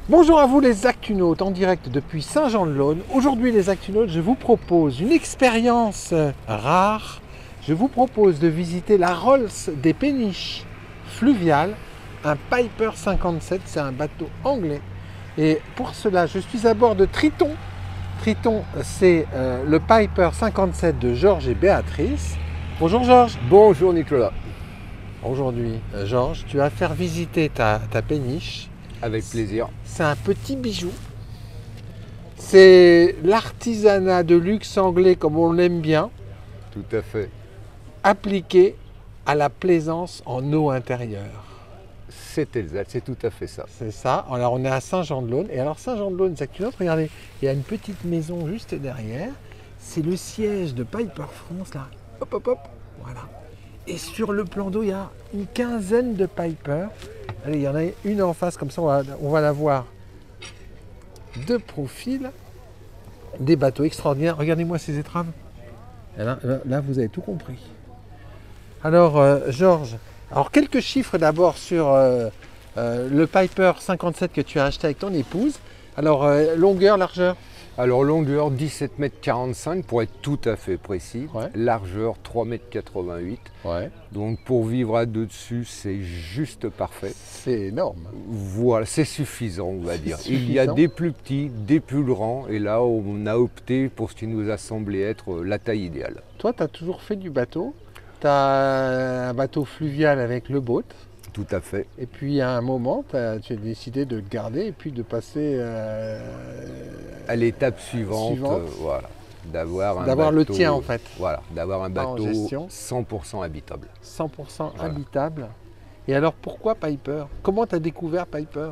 Bonjour à vous les Actunautes en direct depuis Saint-Jean-de-Laune. Aujourd'hui les Actunautes, je vous propose une expérience rare. Je vous propose de visiter la Rolls des Péniches fluviales, un Piper 57, c'est un bateau anglais. Et pour cela, je suis à bord de Triton. Triton, c'est le Piper 57 de Georges et Béatrice. Bonjour Georges. Bonjour Nicolas. Aujourd'hui, Georges, tu vas faire visiter ta péniche. Avec plaisir. C'est un petit bijou. C'est l'artisanat de luxe anglais comme on l'aime bien, Tout à fait. appliqué à la plaisance en eau intérieure. C'est exact, c'est tout à fait ça. C'est ça. Alors on est à Saint-Jean-de-Laune. Et alors Saint-Jean-de-Laune, c'est Actunautes, regardez, il y a une petite maison juste derrière. C'est le siège de Piper France, là. Hop, hop, hop. Voilà. Et sur le plan d'eau, il y a une quinzaine de Piper. Allez, il y en a une en face, comme ça on va la voir de profil. Des bateaux extraordinaires. Regardez-moi ces étraves. Et là, vous avez tout compris. Alors, Georges, alors quelques chiffres d'abord sur le Piper 57 que tu as acheté avec ton épouse. Alors, longueur, largeur. Alors longueur 17,45 m pour être tout à fait précis. Ouais. Largeur 3,88 m. Ouais. Donc pour vivre à deux dessus, c'est juste parfait. C'est énorme. Voilà, c'est suffisant, on va dire. Suffisant. Il y a des plus petits, des plus grands, et là on a opté pour ce qui nous a semblé être la taille idéale. Toi, tu as toujours fait du bateau. Tu as un bateau fluvial avec le boat. Tout à fait. Et puis à un moment, tu as décidé de le garder et puis de passer À l'étape suivante, voilà, d'avoir le tien en fait. Voilà, d'avoir un Pas en bateau gestion. 100% habitable. 100% Voilà. habitable. Et alors pourquoi Piper? Comment tu as découvert Piper?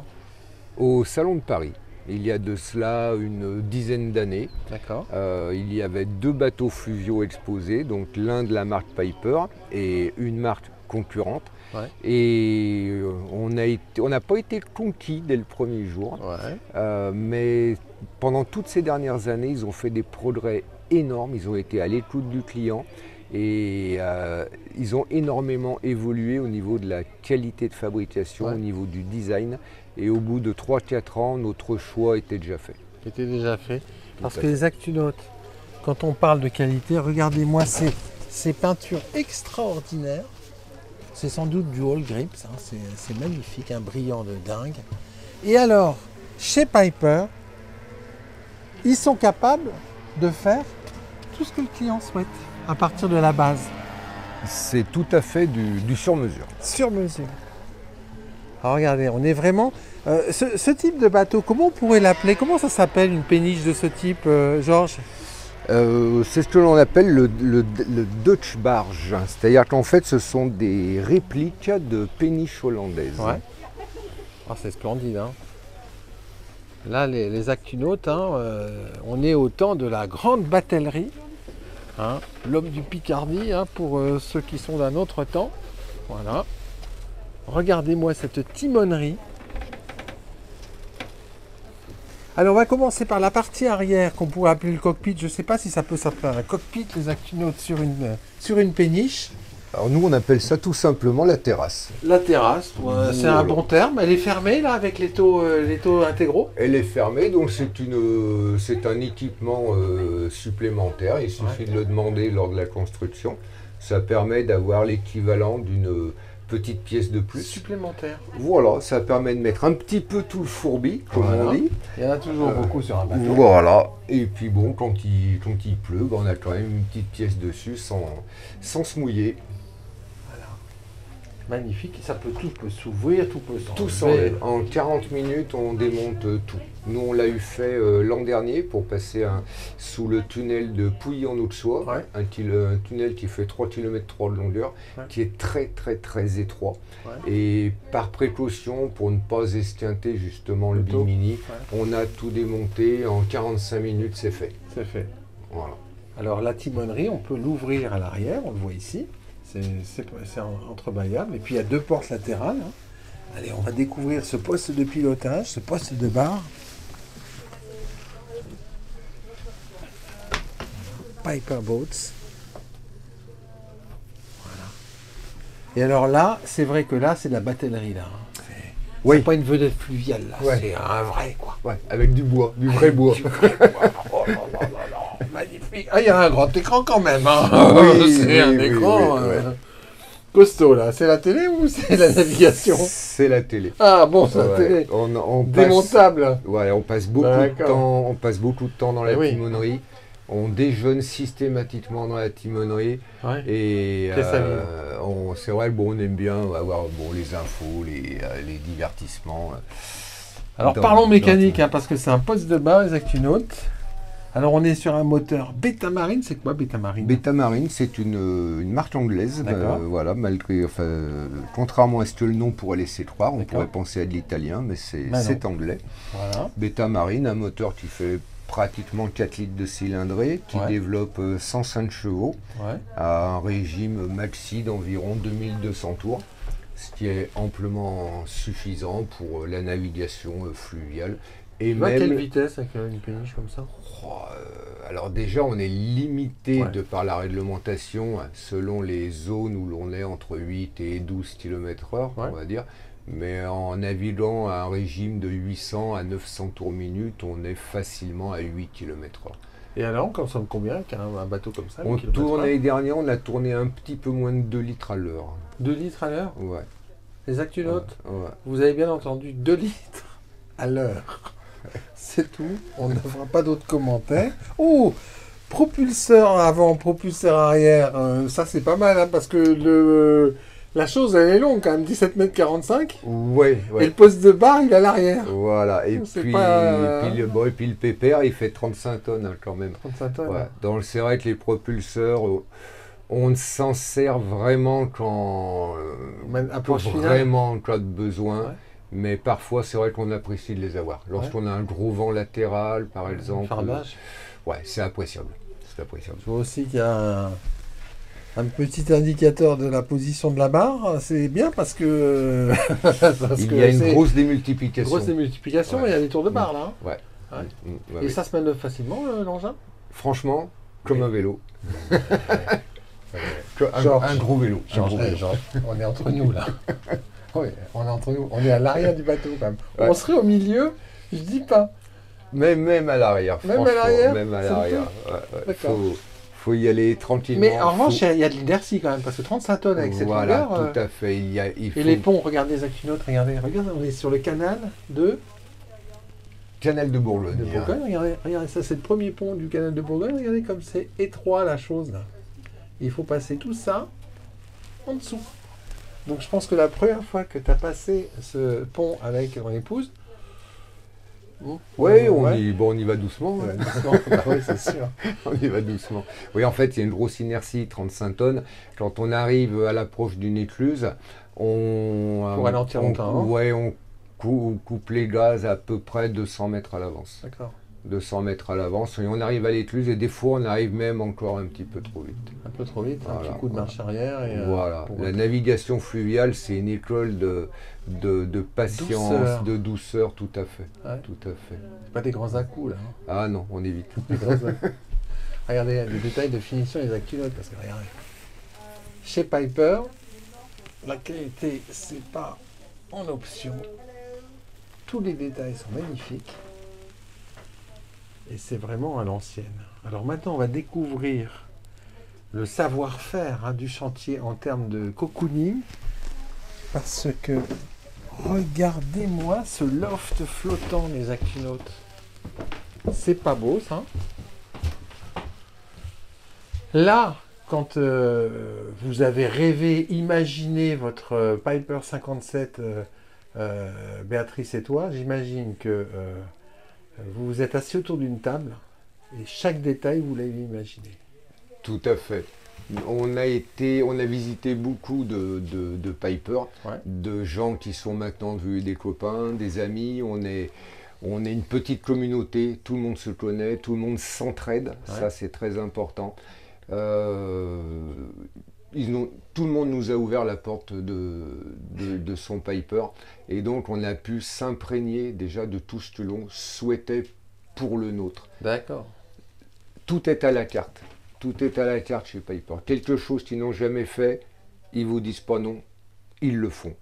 Au Salon de Paris, il y a de cela une dizaine d'années, D'accord. il y avait deux bateaux fluviaux exposés, donc l'un de la marque Piper et une marque concurrente. Ouais. Et on n'a pas été conquis dès le premier jour, Ouais. mais pendant toutes ces dernières années, ils ont fait des progrès énormes, ils ont été à l'écoute du client et ils ont énormément évolué au niveau de la qualité de fabrication, Ouais. au niveau du design. Et au bout de 3-4 ans, notre choix était déjà fait. Qui était déjà fait. Parce Tout à que fait. les Actunautes, quand on parle de qualité, regardez-moi ces peintures extraordinaires. C'est sans doute du All Grips, hein. C'est magnifique, un brillant de dingue. Et alors, chez Piper, ils sont capables de faire tout ce que le client souhaite à partir de la base, C'est tout à fait du sur-mesure. sur mesure. Alors regardez, on est vraiment... ce type de bateau, comment on pourrait l'appeler? Comment ça s'appelle une péniche de ce type, Georges? C'est ce que l'on appelle le Dutch barge, c'est-à-dire qu'en fait ce sont des répliques de péniches hollandaises. Ouais. Ah, c'est splendide, hein. Là, les Actunautes, hein, on est au temps de la grande batellerie, hein, l'homme du Picardie, hein, pour ceux qui sont d'un autre temps. Voilà. Regardez-moi cette timonerie. Alors, on va commencer par la partie arrière qu'on pourrait appeler le cockpit. Je ne sais pas si ça peut s'appeler un cockpit, les Actunautes, sur une péniche. Alors nous on appelle ça tout simplement la terrasse. La terrasse, c'est un bon terme. Elle est fermée là avec les taux intégraux. Elle est fermée, donc c'est un équipement supplémentaire. Il suffit de le demander lors de la construction. Ça permet d'avoir l'équivalent d'une petite pièce de plus. Supplémentaire. Voilà, ça permet de mettre un petit peu tout le fourbi, comme on dit. Il y en a toujours beaucoup sur un bateau. Voilà, et puis bon, quand il pleut, ben, on a quand même une petite pièce dessus sans se mouiller. Magnifique, tout peut s'ouvrir, tout peut Tout s'enlever. s'enlève. En 40 minutes, on démonte tout. Nous, on l'a eu fait l'an dernier pour passer sous le tunnel de Pouilly-en-Auxois, Ouais. un tunnel qui fait 3 km 3 de longueur, Ouais. qui est très très très étroit. Ouais. Et par précaution, pour ne pas esquinter justement le taux. bimini, Ouais. on a tout démonté. En 45 minutes, c'est fait. C'est fait. Voilà. Alors la timonerie, on peut l'ouvrir à l'arrière, on le voit ici. C'est entrebâillable. Et puis il y a deux portes latérales, hein. Allez, on va découvrir ce poste de pilotage, ce poste de barre. Piper Boats. Voilà. Et alors là, c'est vrai que là, c'est de la batellerie là, hein. Oui. C'est pas une vedette fluviale, là. Ouais. C'est un vrai, quoi. Ouais, avec du bois, du vrai bois. Du vrai bois. Oh là là là là, magnifique. Ah, il y a un grand écran quand même. Hein. Oui, C'est oui, un oui, écran oui, ouais. costaud, là. C'est la télé ou c'est la navigation? C'est la télé. Ah bon, c'est la Ouais, télé. on Démontable. ouais, on passe beaucoup de D'accord. temps, on passe beaucoup de temps dans la Eh oui. timonerie. On déjeune systématiquement dans la timonerie. Ouais. Et Qu'est-ce que ça veut c'est vrai, bon, on aime bien avoir bon, les infos, les divertissements. Alors dans- parlons dans- mécanique, hein, parce que c'est un poste de bar, les Actunautes. Alors on est sur un moteur Betamarine, c'est quoi Betamarine? Betamarine, c'est une marque anglaise, D'accord. voilà, contrairement à ce que le nom pourrait laisser croire, on D'accord. pourrait penser à de l'italien, mais Bah c'est anglais. Voilà. Betamarine, un moteur qui fait pratiquement 4 litres de cylindrée, qui Ouais. développe 105 chevaux, Ouais. à un régime maxi d'environ 2200 tours, ce qui est amplement suffisant pour la navigation fluviale. Et Tu vois même, quelle vitesse avec une péniche comme ça? alors déjà, on est limité Ouais. de par la réglementation selon les zones où l'on est entre 8 et 12 km/h, Ouais. on va dire. Mais en naviguant à un régime de 800 à 900 tours minute, on est facilement à 8 km/h. Et alors, on consomme combien avec un bateau comme ça? On 8 kilomètres tourne heure l'année dernière, on a tourné un petit peu moins de 2 litres à l'heure. 2 litres à l'heure? Ouais. Les Actunautes, Ouais. vous avez bien entendu, 2 litres à l'heure. C'est tout. On ne fera pas d'autres commentaires. Oh, propulseur avant, propulseur arrière. Ça, c'est pas mal, hein, parce que la chose, elle est longue quand même. 17,45 m. Ouais, Et ouais. le poste de bar, il est à l'arrière. Voilà. Et C'est puis, pas- et puis le pépère, il fait 35 tonnes hein, quand même. 35 tonnes. Ouais. C'est vrai que les propulseurs, on ne s'en sert vraiment quand Approche finale. vraiment en cas de besoin. Ouais. Mais parfois, c'est vrai qu'on apprécie de les avoir. Lorsqu'on a un gros vent latéral, par exemple. Fardage. Ouais, c'est appréciable. C'est appréciable. Je vois aussi qu'il y a un petit indicateur de la position de la barre. C'est bien parce que. Il y a une grosse démultiplication. grosse démultiplication, Ouais. il y a des tours de barre là. Ouais. Ouais. Ouais, Et ouais. ça se manœuvre facilement l'engin? Franchement, comme un vélo. Georges. Un gros vélo. Un gros vélo. On est entre nous là. Oui, on est entre nous. On est à l'arrière du bateau quand même. Ouais. On serait au milieu, je dis pas. Même à l'arrière. Même à franchement, l'arrière, Même à c'est le l'arrière. tout. Ouais, ouais. D'accord. Faut y aller tranquillement. Mais en revanche, Faut- il y a de l'inertie quand même, parce que 35 tonnes avec cette Voilà, longueur. tout à fait. Il faut Et les ponts, regardez les Actunautes, regardez, on est sur le canal de Canal de Bourgogne. Bourgogne. Regardez, ça c'est le premier pont du canal de Bourgogne. Regardez comme c'est étroit la chose là. Il faut passer tout ça en dessous. Donc je pense que la première fois que tu as passé ce pont avec ton épouse, Ouais, ouais. on y va doucement. hein. Doucement. Bah oui, c'est sûr. On y va doucement. Oui, en fait, il y a une grosse inertie, 35 tonnes. Quand on arrive à l'approche d'une écluse, on ralentir longtemps, hein. Ouais, on coupe les gaz à peu près 200 mètres à l'avance. D'accord. 200 mètres à l'avance. Et on arrive à l'écluse et des fois, on arrive même encore un petit peu trop vite. Un peu trop vite, un Voilà, petit coup de marche arrière. Et, Voilà. pour La rentrer. navigation fluviale, c'est une école de patience, Douceur. de douceur, tout à fait. Ouais. Tout à fait. C'est pas des grands à-coups là. Hein. Ah non, on évite. Des grands à-coups. Regardez les détails de finition des Actunautes, parce que regardez. Chez Piper, la qualité, c'est pas en option. Tous les détails sont magnifiques. Et c'est vraiment à l'ancienne. Alors maintenant, on va découvrir le savoir-faire hein, du chantier en termes de cocooning. Parce que, regardez-moi ce loft flottant, les Actunautes. C'est pas beau, ça. Là, quand vous avez rêvé, imaginé votre Piper 57, Béatrice et toi, j'imagine que vous vous êtes assis autour d'une table et chaque détail, vous l'avez imaginé. Tout à fait. On a visité beaucoup de Piper, Ouais. de gens qui sont maintenant devenus des copains, des amis. On est une petite communauté, tout le monde se connaît, tout le monde s'entraide, ça c'est très important. Tout le monde nous a ouvert la porte de son Piper et donc on a pu s'imprégner déjà de tout ce que l'on souhaitait pour le nôtre. D'accord. Tout est à la carte. Tout est à la carte chez Piper. Quelque chose qu'ils n'ont jamais fait, ils vous disent pas non, ils le font.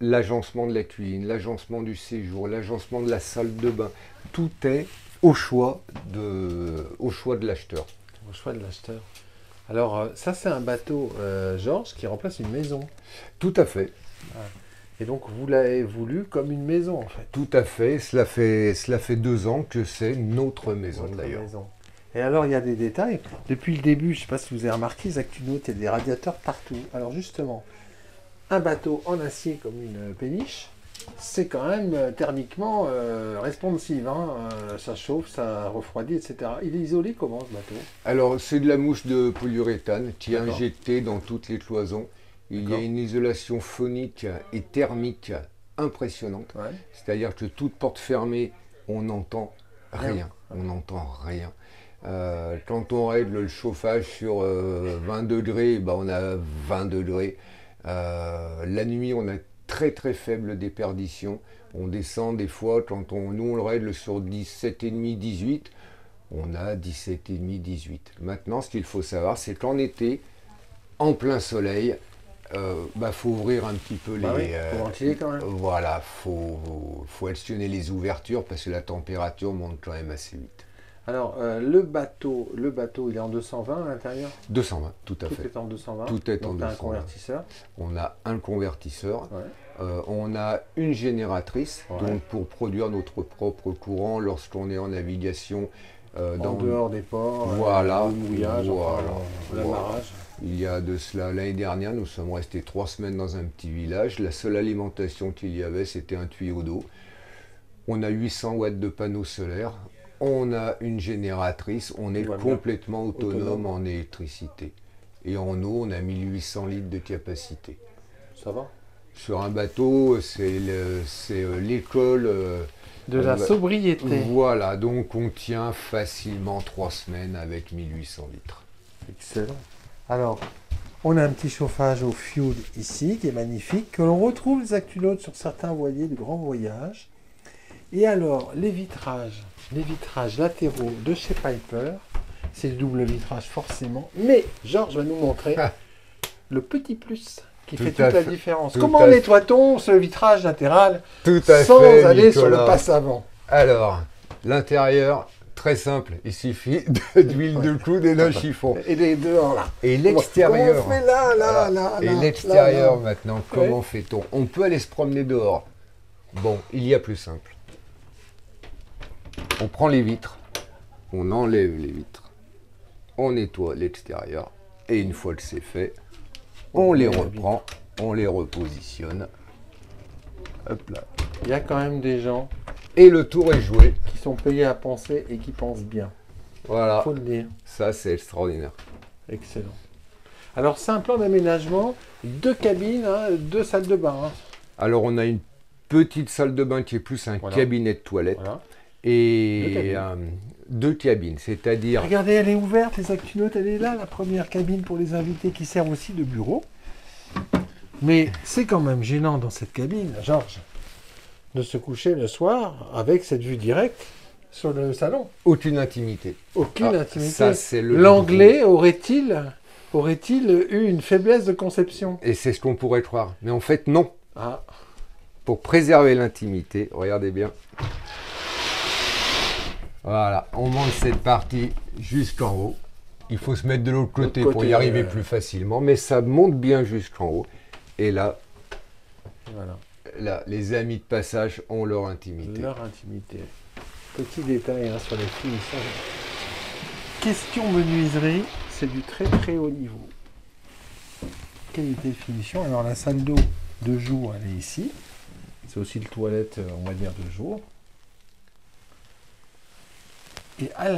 l'agencement de la cuisine, l'agencement du séjour, l'agencement de la salle de bain, tout est au choix de l'acheteur. Au choix de l'acheteur. Alors, ça, c'est un bateau, Georges, qui remplace une maison. Tout à fait. Et donc, vous l'avez voulu comme une maison, en fait. Tout à fait. Cela fait 2 ans que c'est notre maison, Votre d'ailleurs. maison. Et alors, il y a des détails. Depuis le début, je ne sais pas si vous avez remarqué, Zactunaut, il y a des radiateurs partout. Alors, justement, un bateau en acier comme une péniche, c'est quand même thermiquement responsive. Hein. Ça chauffe, ça refroidit, etc. Il est isolé comment, ce bateau? Alors, c'est de la mouche de polyuréthane qui est D'accord. injectée dans toutes les cloisons. Il y a D'accord. une isolation phonique et thermique impressionnante. Ouais. C'est-à-dire que toute porte fermée, on n'entend Rien. rien. On n'entend rien. Quand on règle le chauffage sur 20 degrés, ben on a 20 degrés. La nuit, on a très très faible déperdition. On descend des fois, nous on le règle sur 17,5, 18, on a 17,5, 18. Maintenant, ce qu'il faut savoir, c'est qu'en été, en plein soleil, faut ouvrir un petit peu Bah oui, faut ventiler quand même. Voilà, faut actionner les ouvertures parce que la température monte quand même assez vite. Alors, le bateau, il est en 220 à l'intérieur? 220, tout à Tout fait. est en 220. Tout est en Donc, t'as un 220. convertisseur. On a un convertisseur, Ouais. on a une génératrice, Ouais. donc pour produire notre propre courant lorsqu'on est en navigation. En dehors des ports, Voilà, au mouillage, voilà, l'amarrage. Il y a de cela, l'année dernière, nous sommes restés 3 semaines dans un petit village. La seule alimentation qu'il y avait, c'était un tuyau d'eau. On a 800 watts de panneaux solaires. On a une génératrice. On est complètement autonome en électricité. Et en eau, on a 1800 litres de capacité. Ça va? Sur un bateau, c'est l'école de la sobriété. Voilà, donc on tient facilement 3 semaines avec 1800 litres. Excellent. Alors, on a un petit chauffage au fioul ici, qui est magnifique, que l'on retrouve les Zactunautes sur certains voiliers de grand voyage. Et alors, les vitrages latéraux de chez Piper, c'est le double vitrage forcément, mais Georges va nous montrer le petit plus qui fait toute la différence. Comment nettoie-t-on ce vitrage latéral sans aller sur le passe avant? Alors, l'intérieur, très simple, il suffit d'huile de coude et d'un chiffon. Et les dehors là. Et l'extérieur. Comment on fait là, et l'extérieur maintenant, comment fait-on? On peut aller se promener dehors. Bon, il y a plus simple. On prend les vitres, on enlève les vitres, on nettoie l'extérieur, et une fois que c'est fait, on les reprend, on les repositionne. Hop là. Il y a quand même des gens. Et le tour est joué. Qui sont payés à penser et qui pensent bien. Voilà. Faut le dire. Ça, c'est extraordinaire. Excellent. Alors, c'est un plan d'aménagement, 2 cabines, 2 salles de bain. Alors, on a une petite salle de bain qui est plus un cabinet de toilette. Voilà. Et 2 cabines, c'est-à-dire... Regardez, elle est ouverte, les Zactunautes, elle est là, la première cabine pour les invités qui sert aussi de bureau. Mais c'est quand même gênant dans cette cabine, Georges, de se coucher le soir avec cette vue directe sur le salon. Aucune intimité. Aucune intimité. Ça, c'est l'anglais aurait-il eu une faiblesse de conception? Et c'est ce qu'on pourrait croire. Mais en fait, non. Ah. Pour préserver l'intimité, regardez bien. Voilà, on monte cette partie jusqu'en haut. Il faut se mettre de l'autre côté pour y arriver plus facilement, mais ça monte bien jusqu'en haut. Et là, là, les amis de passage ont leur intimité. Leur intimité. Petit détail sur les finitions. Question menuiserie, c'est du très très haut niveau. Qualité de finition. Alors la salle d'eau de jour, elle est ici. C'est aussi le toilette, on va dire, de jour. Et à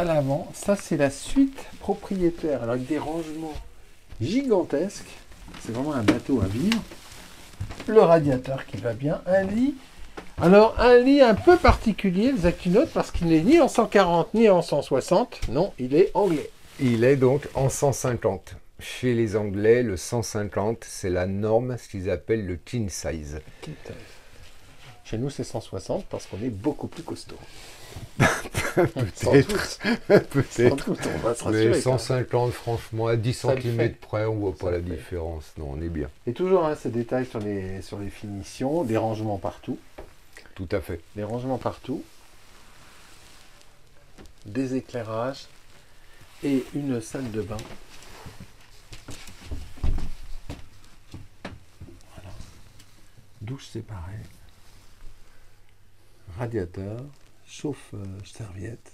l'avant, ça c'est la suite propriétaire, alors avec des rangements gigantesques. C'est vraiment un bateau à vivre. Le radiateur qui va bien, un lit. Alors un lit un peu particulier, le Zactunaute, parce qu'il n'est ni en 140 ni en 160. Non, il est anglais. Il est donc en 150. Chez les Anglais, le 150, c'est la norme, ce qu'ils appellent le king size. Chez nous, c'est 160 parce qu'on est beaucoup plus costaud. Peut-être. Sans Peut-être. doute, on va se Mais rassurer. quand même. 150, franchement, à 10 Ça le cm fait. près, on voit Ça pas la le fait. différence. Non, on est bien. Et toujours hein, ces détails sur les finitions, des rangements partout. Tout à fait. Des rangements partout. Des éclairages. Et une salle de bain. Voilà. Douche séparée. Radiateur. Chauffe-serviette.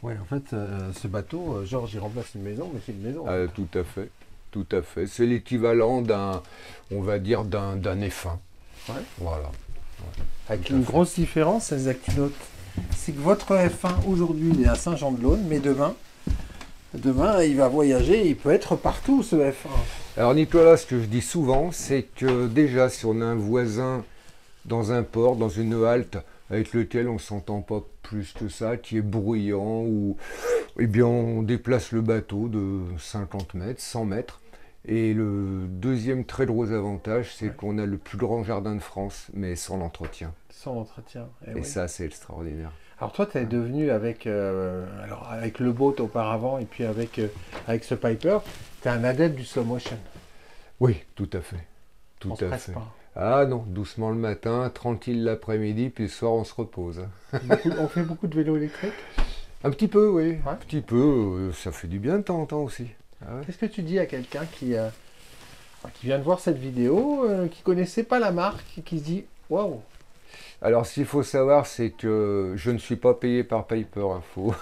Ouais, en fait, ce bateau, Georges, il remplace une maison, mais c'est une maison. Tout à fait. Tout à fait. C'est l'équivalent d'un, on va dire, d'un F1. Ouais. Voilà. Avec tout à une fait. grosse différence, les Actunotes, c'est que votre F1 aujourd'hui, il est à Saint-Jean-de-Laune, mais demain, il va voyager, il peut être partout ce F1. Alors Nicolas, ce que je dis souvent, c'est que déjà, si on a un voisin dans un port, dans une halte, avec lequel on ne s'entend pas plus que ça, qui est bruyant, ou eh bien on déplace le bateau de 50 mètres, 100 mètres. Et le deuxième très gros avantage, c'est Ouais. qu'on a le plus grand jardin de France, mais sans l'entretien. Sans entretien. Eh Et oui. ça, c'est extraordinaire. Alors toi, tu es devenu avec, avec le boat auparavant, et puis avec ce Piper, tu es un adepte du slow motion. Oui, tout à fait. Tout On se à presse fait. pas. Ah non, doucement le matin, tranquille l'après-midi, puis le soir on se repose. On fait beaucoup de vélo électrique. Un petit peu, oui. Ouais. Un petit peu, ça fait du bien de temps en temps aussi. Ah ouais. Qu'est-ce que tu dis à quelqu'un qui vient de voir cette vidéo, qui connaissait pas la marque, et qui se dit waouh, Alors, ce qu'il faut savoir, c'est que je ne suis pas payé par Piper. Faut,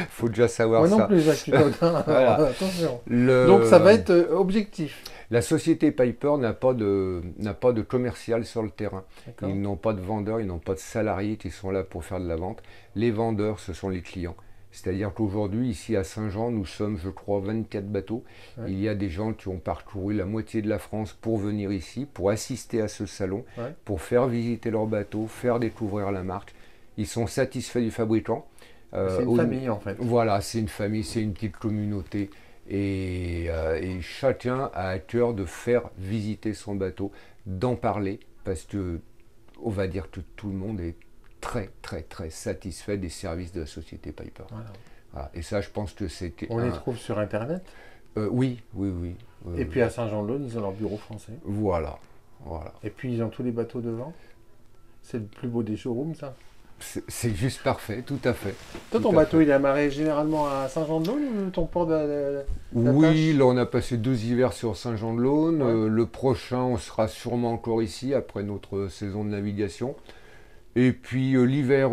faut déjà savoir moi non ça. plus, Jacques Pilotin, Voilà. attention. Le- Donc ça va être objectif. La société Piper n'a pas de commercial sur le terrain. D'accord. Ils n'ont pas de vendeurs, ils n'ont pas de salariés qui sont là pour faire de la vente. Les vendeurs, ce sont les clients. C'est-à-dire qu'aujourd'hui, ici à Saint-Jean, nous sommes, je crois, 24 bateaux. Ouais. Il y a des gens qui ont parcouru la moitié de la France pour venir ici, pour assister à ce salon, Ouais. pour faire visiter leur bateau, faire découvrir la marque. Ils sont satisfaits du fabricant. C'est une au- famille en fait. Voilà, c'est une famille, c'est une petite communauté. Et chacun a à cœur de faire visiter son bateau, d'en parler, parce que on va dire que tout le monde est très très très satisfait des services de la société Piper. Voilà. Voilà. Et ça, je pense que c'est On les trouve sur internet. oui, oui, oui. Et puis à Saint-Jean-de-Laune, ils ont leur bureau français. Voilà, voilà. Et puis ils ont tous les bateaux devant. C'est le plus beau des showrooms, ça. C'est juste parfait, tout à fait. Toi, Tout ton à bateau, fait. il est amarré généralement à Saint-Jean-de-Laune ou ton port de Oui, là on a passé 2 hivers sur Saint-Jean-de-Laune. Ouais. Le prochain, on sera sûrement encore ici après notre saison de navigation. Et puis l'hiver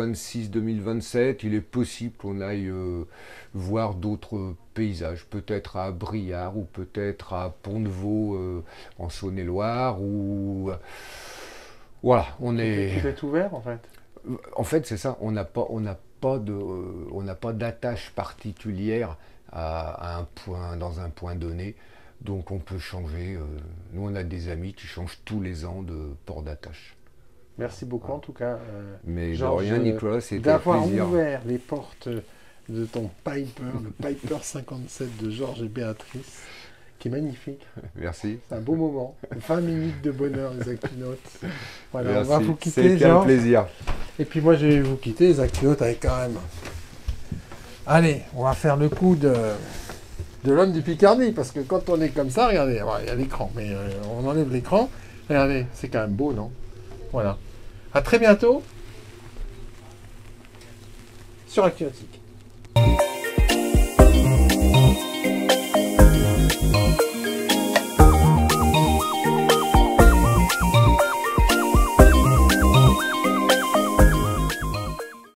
2026-2027, il est possible qu'on aille voir d'autres paysages, peut-être à Briard ou peut-être à Pont-de-Vaux en Saône-et-Loire. Ou voilà, on Tout est. est ouvert en fait. En fait, c'est ça. On n'a pas d'attache particulière à un point, dans un point donné. Donc on peut changer. Nous, on a des amis qui changent tous les ans de port d'attache. Merci beaucoup en tout cas, Mais Georges, de rien, Nicolas, c'était un d'avoir plaisir. ouvert les portes de ton Piper, le Piper 57 de Georges et Béatrice, qui est magnifique. Merci. C'est un beau moment. 20 minutes de bonheur, les Actunotes. Voilà, Merci. on va vous quitter, C'était un Georges. plaisir. Et puis moi, je vais vous quitter, les Actunotes, avec quand même. Allez, on va faire le coup de l'homme du Picardie, parce que quand on est comme ça, regardez, ouais, il y a l'écran, mais on enlève l'écran. Regardez, c'est quand même beau, non? Voilà. À très bientôt sur Actu Nautique.